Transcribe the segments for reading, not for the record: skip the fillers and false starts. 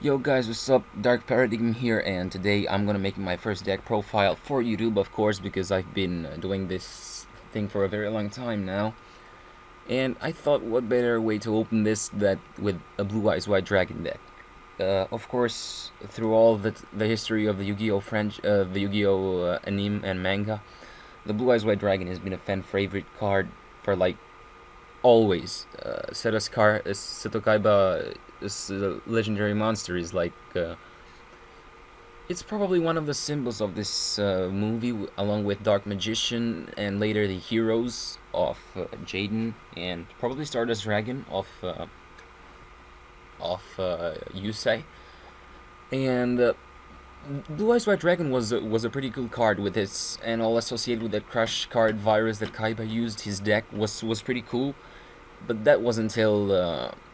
Yo guys, what's up? Dark Paradigm here, and today I'm gonna make my first deck profile for YouTube, of course, because I've been doing this thing for a very long time now. And I thought, what better way to open this that with a Blue-Eyes White Dragon deck? Of course, through all the history of the Yu-Gi-Oh! The Yu-Gi-Oh! Anime and manga, the Blue-Eyes White Dragon has been a fan favorite card for like always. Seto Kaiba, this legendary monster, is like it's probably one of the symbols of this movie, along with Dark Magician and later the heroes of Jaden and probably Stardust Dragon of Yusei. And Blue Eyes White Dragon was a pretty cool card with its, and all associated with that crush card virus that Kaiba used. His deck was pretty cool, but that was until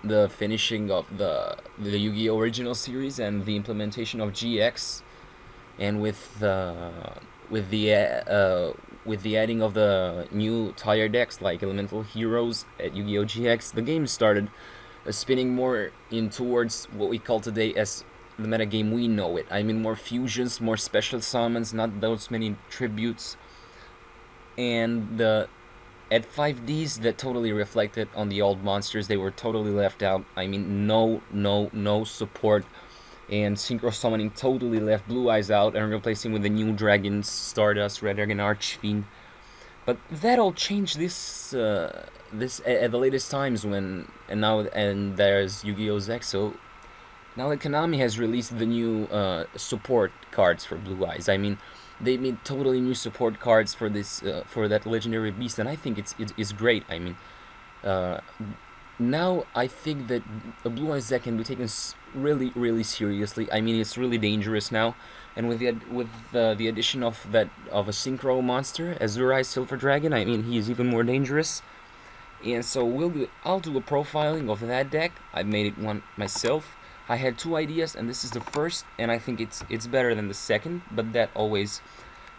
the finishing of the Yu-Gi-Oh! Original series and the implementation of GX, and with the adding of the new tier decks like Elemental Heroes at Yu-Gi-Oh! GX, the game started spinning more in towards what we call today as the metagame we know it. I mean, more fusions, more special summons, not those many tributes, and the at 5Ds that totally reflected on the old monsters. They were totally left out. I mean, no support, and synchro summoning totally left Blue Eyes out and replacing with the new dragons, Stardust, Red Dragon, Archfiend. But that all changed this at the latest times when and there's Yu-Gi-Oh! Zexo. Now that Konami has released the new support cards for Blue Eyes, I mean, they made totally new support cards for this for that legendary beast, and I think it's great. I mean, uh, now I think that a Blue Eyes deck can be taken really seriously. I mean, it's really dangerous now, and with the addition of a synchro monster, Azure-Eyes Silver Dragon, I mean, he is even more dangerous. And so I'll do a profiling of that deck. I made it one myself. I had two ideas, and this is the first, and I think it's better than the second, but that always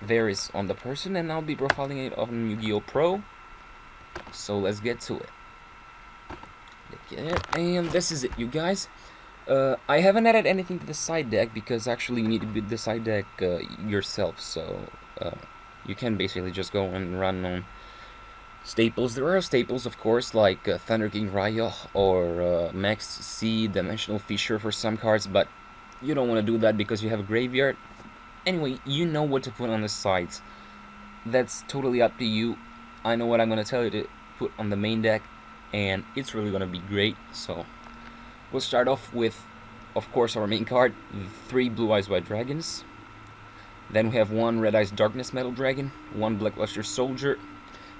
varies on the person. And I'll be profiling it on Yu-Gi-Oh! Pro. So let's get to it. And this is it, you guys. I haven't added anything to the side deck because actually you need to build the side deck yourself. So you can basically just go and run on staples. There are staples, of course, like Thunder King Raya or Max C, Dimensional Fisher for some cards, but you don't want to do that because you have a graveyard. Anyway, you know what to put on the sides. That's totally up to you. I know what I'm going to tell you to put on the main deck, and it's really going to be great. So we'll start off with, of course, our main card, 3 Blue Eyes White Dragons. Then we have 1 Red Eyes Darkness Metal Dragon, 1 Blackluster Soldier,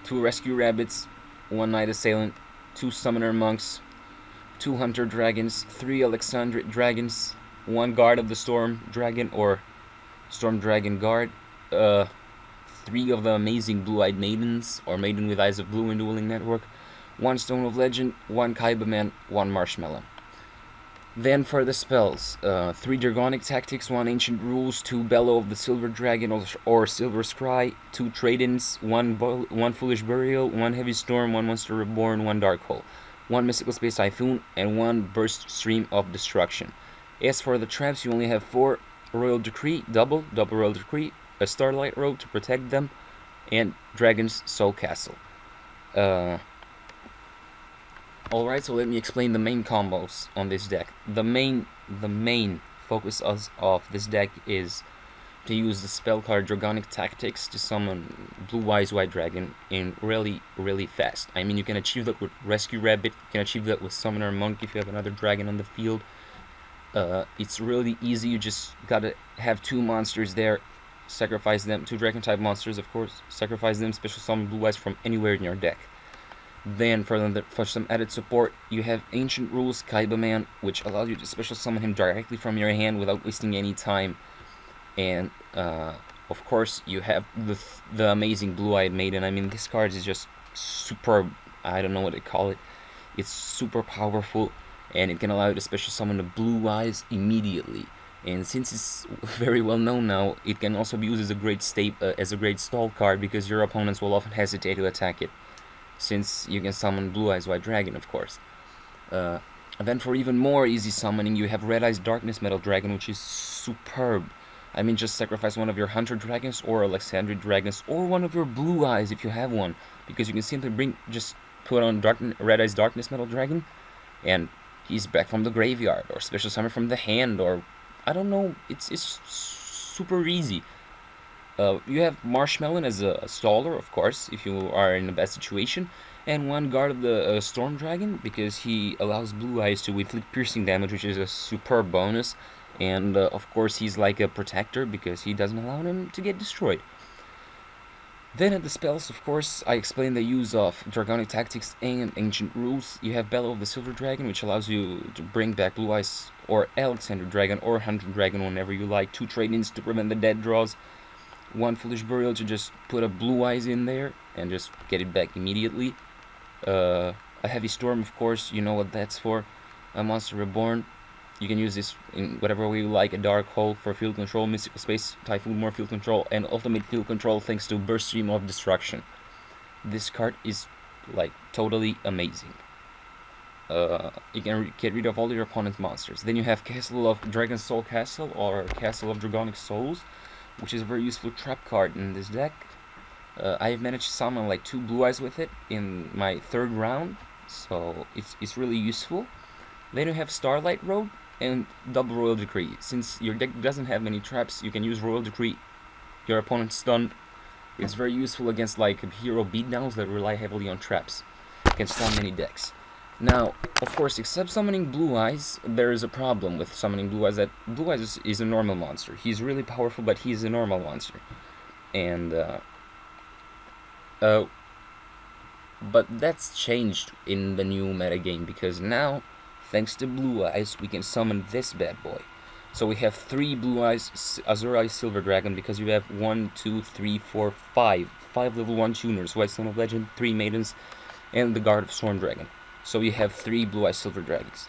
2 Rescue Rabbits, 1 Night Assailant, 2 Summoner Monks, 2 Hunter Dragons, 3 Alexandrite Dragons, 1 Guard of the Storm Dragon or Storm Dragon Guard, 3 of the amazing Blue-Eyed Maidens or Maiden with Eyes of Blue in Dueling Network, 1 Stone of Legend, 1 Kaibaman, 1 Marshmallon. Then for the spells, 3 Dragonic Tactics, 1 Ancient Rules, 2 Bellow of the Silver Dragon or Silver Scry, 2 Trade-ins, 1 Foolish Burial, 1 Heavy Storm, 1 Monster Reborn, 1 Dark Hole, 1 Mystical Space Typhoon, and 1 Burst Stream of Destruction. As for the traps, you only have 4 Royal Decree, double Royal Decree, a Starlight Road to protect them, and Dragon's Soul Castle. Alright, so let me explain the main combos on this deck. The main focus of this deck is to use the spell card Dragonic Tactics to summon Blue Eyes White Dragon in really fast. I mean, you can achieve that with Rescue Rabbit, you can achieve that with Summoner Monk if you have another dragon on the field. It's really easy, you just gotta have 2 monsters there, sacrifice them, 2 Dragon type monsters of course, sacrifice them, special summon Blue Eyes from anywhere in your deck. Then for some added support, you have Ancient Rules Kaibaman, which allows you to special summon him directly from your hand without wasting any time. And of course, you have the amazing Blue-Eyed Maiden. I mean, this card is just super. I don't know what to call it. It's super powerful, and it can allow you to special summon the Blue Eyes immediately. And since it's very well known now, it can also be used as a great stall card because your opponents will often hesitate to attack it, since you can summon Blue Eyes White Dragon, of course. And then for even more easy summoning, you have Red-Eyes Darkness Metal Dragon, which is superb. I mean, just sacrifice one of your Hunter Dragons or Alexandrite Dragons or one of your Blue-Eyes if you have one, because you can simply just put on Red-Eyes Darkness Metal Dragon, and he's back from the graveyard, or special summon from the hand, or I don't know. It's super easy. You have Marshmallon as a staller, of course, if you are in a bad situation, and one guard of the Storm Dragon, because he allows Blue-Eyes to inflict piercing damage, which is a superb bonus, and of course he's like a protector, because he doesn't allow him to get destroyed. Then at the spells, of course, I explained the use of Dragonic tactics and ancient rules. You have Bellow of the Silver Dragon, which allows you to bring back Blue-Eyes or Alexandrite Dragon or Hunter Dragon whenever you like. 2 trade-ins to prevent the dead draws. 1 Foolish Burial to just put a Blue-Eyes in there and just get it back immediately. A Heavy Storm, of course, you know what that's for. A Monster Reborn. You can use this in whatever way you like. A Dark Hole for field control, Mystical Space, Typhoon more field control, and Ultimate field control thanks to Burst Stream of Destruction. This card is like totally amazing. You can get rid of all your opponent's monsters. Then you have Castle of Dragon Soul Castle or Castle of Dragonic Souls, which is a very useful trap card in this deck. I've managed to summon like 2 Blue-Eyes with it in my 3rd round, so it's really useful. Then you have Starlight Road and double Royal Decree. Since your deck doesn't have many traps, you can use Royal Decree. Your opponent's stunned. It's very useful against like hero beatdowns that rely heavily on traps. You can stun many decks. Now, of course, except summoning Blue-Eyes, there is a problem with summoning Blue-Eyes. That Blue-Eyes is a normal monster. He's really powerful, but he's a normal monster. And but that's changed in the new metagame, because now, thanks to Blue-Eyes, we can summon this bad boy. So we have 3 Blue-Eyes Azure-Eyes Silver Dragon, because you have 1, 2, 3, 4, 5 level 1 tuners, White Stone of Legend, 3 Maidens, and the Guard of Storm Dragon. So you have 3 Blue-Eyes Silver Dragons.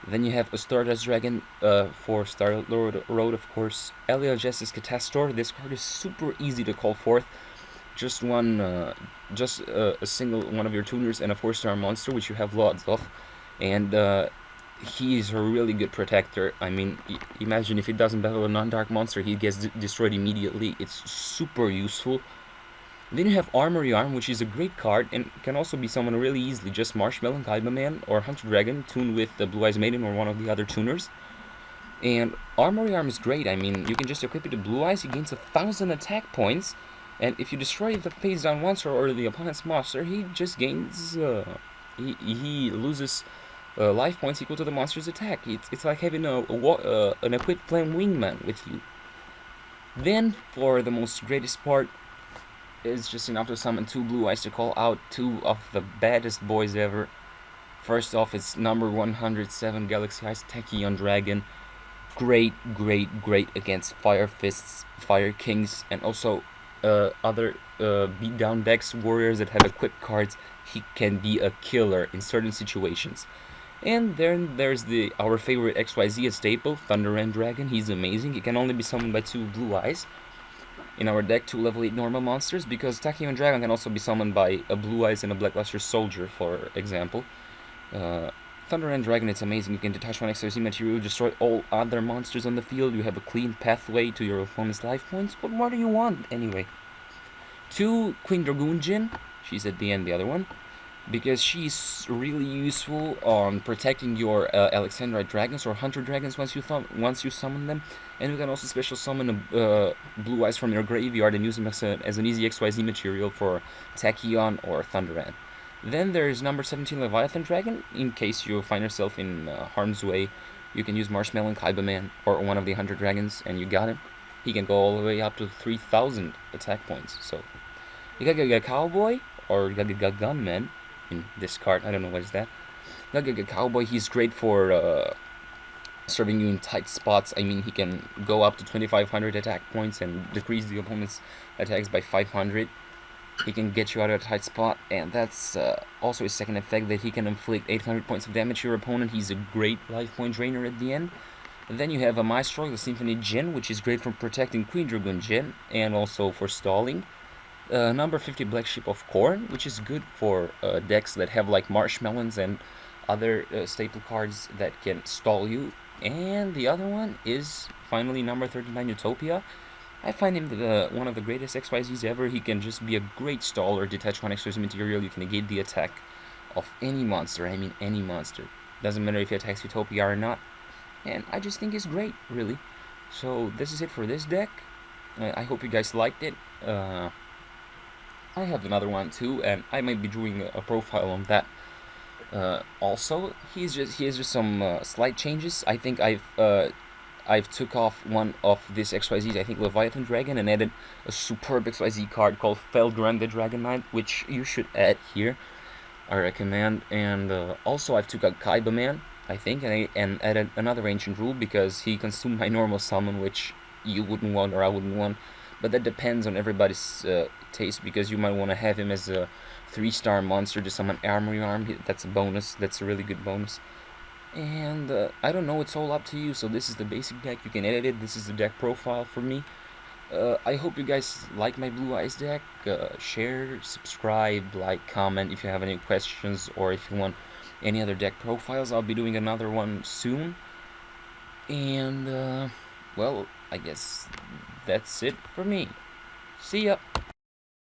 Then you have a Stardust Dragon for Starlight Road, of course. Elia Justice Catastor. This card is super easy to call forth. Just a single one of your tuners and a 4-star monster, which you have lots of. And he is a really good protector. I mean, imagine if he doesn't battle a non-dark monster, he gets destroyed immediately. It's super useful. Then you have Armory Arm, which is a great card and can also be summoned really easily. Just Marshmallon, Kaibaman, or Hunter Dragon, tuned with the Blue-Eyed Maiden or one of the other tuners. And Armory Arm is great. I mean, you can just equip it to Blue-Eyes, he gains 1,000 attack points, and if you destroy the face down monster or the opponent's monster, he just gains, he loses life points equal to the monster's attack. It's like having an equipped flame wingman with you. Then, for the most greatest part, it's just enough to summon 2 Blue-Eyes to call out 2 of the baddest boys ever. First off, it's number 107 Galay-Eyes Tachion Dragon. Great against Fire Fists, Fire Kings, and also other beatdown decks, warriors that have equipped cards. He can be a killer in certain situations. And then there's our favorite XYZ staple, Thunderend Dragon. He's amazing. He can only be summoned by 2 Blue-Eyes. In our deck, 2 level 8 normal monsters, because Tachion Dragon can also be summoned by a Blue-Eyes and a Blackluster Soldier, for example. Thunderend Dragon, it's amazing. You can detach 1 XYZ material, destroy all other monsters on the field. You have a clean pathway to your opponent's life points. What more do you want, anyway? 2 Queen Dragun Djinn. She's at the end, the other one. Because she's really useful on protecting your Alexandrite Dragons or Hunter Dragons once you summon them. And you can also special summon Blue-Eyes from your graveyard and use them as an easy XYZ material for Tachion or Thunderend. Then there's number 17 Leviathan Dragon. In case you find yourself in harm's way, you can use Marshmallon, Kaibaman, or one of the Hunter Dragons, and you got him. He can go all the way up to 3,000 attack points. So you got a Cowboy or Gunman in this card. I don't know what is that. Gaga Cowboy, he's great for serving you in tight spots. I mean, he can go up to 2,500 attack points and decrease the opponent's attacks by 500. He can get you out of a tight spot, and that's also his second effect, that he can inflict 800 points of damage to your opponent. He's a great life point drainer at the end. And then you have a Maestroke, the Symphony Djinn, which is great for protecting Queen Dragun Djinn, and also for stalling. Number 50 Black Sheep of Corn, which is good for decks that have like Marshmallons and other staple cards that can stall you. And the other one is finally number 39, Utopia. I find him one of the greatest XYZs ever. He can just be a great staller, detach one extra material. You can negate the attack of any monster. I mean any monster. Doesn't matter if he attacks Utopia or not. And I just think it's great, really. So this is it for this deck. I hope you guys liked it. I have another one too, and I might be doing a profile on that. Also, he has just some slight changes. I think I've took off one of this XYZs, I think Leviathan Dragon, and added a superb XYZ card called Felgran the Dragon Knight, which you should add here. I recommend. And also I've took a Kaibaman, I think, and added another ancient rule because he consumed my normal summon, which you wouldn't want or I wouldn't want. But that depends on everybody's taste, because you might want to have him as a 3-star monster to summon Armory Arm. That's a bonus. That's a really good bonus. And I don't know, it's all up to you. So this is the basic deck. You can edit it. This is the deck profile for me. I hope you guys like my Blue-Eyes deck. Share, subscribe, like, comment if you have any questions, or if you want any other deck profiles. I'll be doing another one soon. And well, I guess that's it for me. See ya!